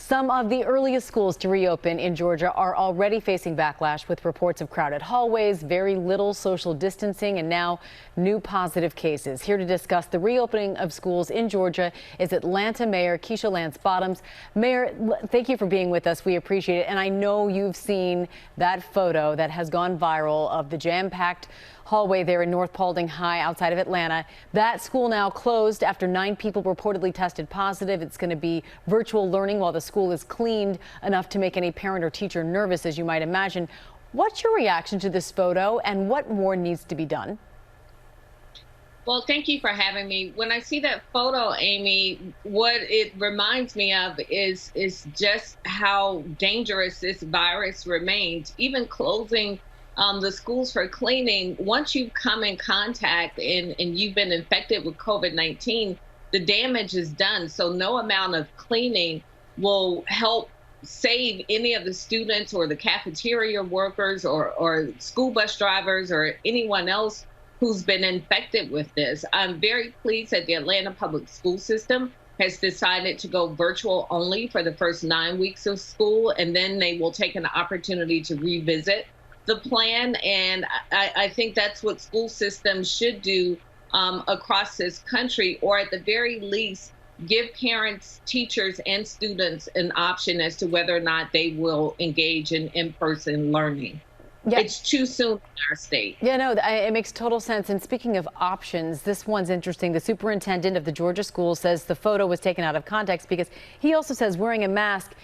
Some of the earliest schools to reopen in Georgia are already facing backlash with reports of crowded hallways, very little social distancing, and now new positive cases. Here to discuss the reopening of schools in Georgia is Atlanta Mayor Keisha Lance Bottoms. Mayor, thank you for being with us. We appreciate it. And I know you've seen that photo that has gone viral of the jam-packed hallway there in North Paulding High outside of Atlanta. That school now closed after 9 people reportedly tested positive. It's going to be virtual learning while the school is cleaned enough to make any parent or teacher nervous, as you might imagine. What's your reaction to this photo, and what more needs to be done? Well, thank you for having me. When I see that photo, Amy, what it reminds me of is just how dangerous this virus remains. Even closing the schools for cleaning, once you come in contact and you've been infected with COVID-19, the damage is done. So no amount of cleaning will help save any of the students or the cafeteria workers or school bus drivers or anyone else who's been infected with this. I'm very pleased that the Atlanta public school system has decided to go virtual only for the first 9 weeks of school, and then they will take an opportunity to revisit the plan. And I think that's what school systems should do across this country, or at the very least, give parents, teachers, and students an option as to whether or not they will engage in in-person learning. Yeah. It's too soon in our state. Yeah, no, it makes total sense. And speaking of options, this one's interesting. The superintendent of the Georgia school says the photo was taken out of context because he also says wearing a mask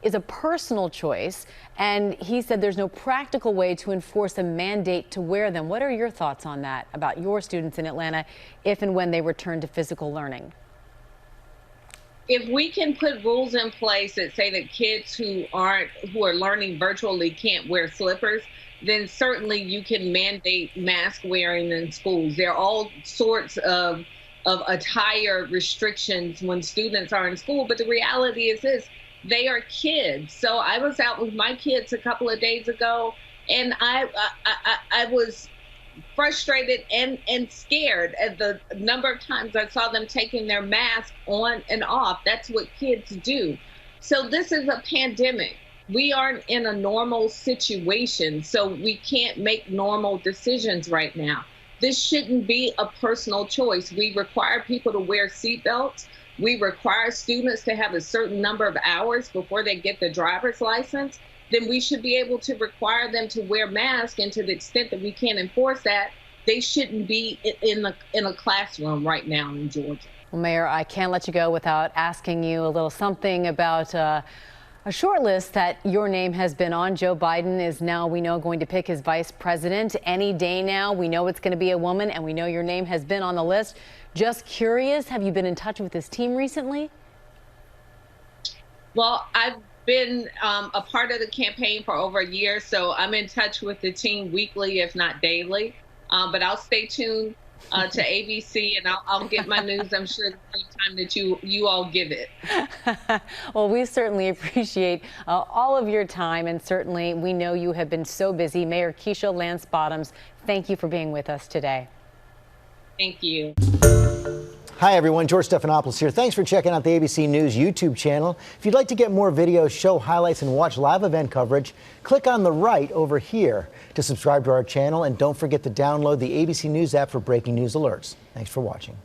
is a personal choice. And he said there's no practical way to enforce a mandate to wear them. What are your thoughts on that about your students in Atlanta if and when they return to physical learning? If we can put rules in place that say that kids who are learning virtually can't wear slippers, then certainly you can mandate mask wearing in schools. There are all sorts of attire restrictions when students are in school, but the reality is this: they are kids. So I was out with my kids a couple of days ago, and I was frustrated and scared at the number of times I saw them taking their mask on and off. That's what kids do. So this is a pandemic. We aren't in a normal situation, so we can't make normal decisions right now. This shouldn't be a personal choice. We require people to wear seatbelts. We require students to have a certain number of hours before they get the driver's license. Then we should be able to require them to wear masks, and to the extent that we can't enforce that, they shouldn't be in a classroom right now in Georgia. Well, Mayor, I can't let you go without asking you a little something about a short list that your name has been on. Joe Biden is now, we know, going to pick his vice president any day now. We know it's going to be a woman, and we know your name has been on the list. Just curious, have you been in touch with this team recently? Well, I've been a part of the campaign for over a year, so I'm in touch with the team weekly, if not daily. But I'll stay tuned to ABC, and I'll get my news, I'm sure, the same time that you all give it. Well, we certainly appreciate all of your time, and certainly we know you have been so busy. Mayor Keisha Lance Bottoms, thank you for being with us today. Thank you. Hi, everyone. George Stephanopoulos here. Thanks for checking out the ABC News YouTube channel. If you'd like to get more videos, show highlights, and watch live event coverage, click on the right over here to subscribe to our channel. And don't forget to download the ABC News app for breaking news alerts. Thanks for watching.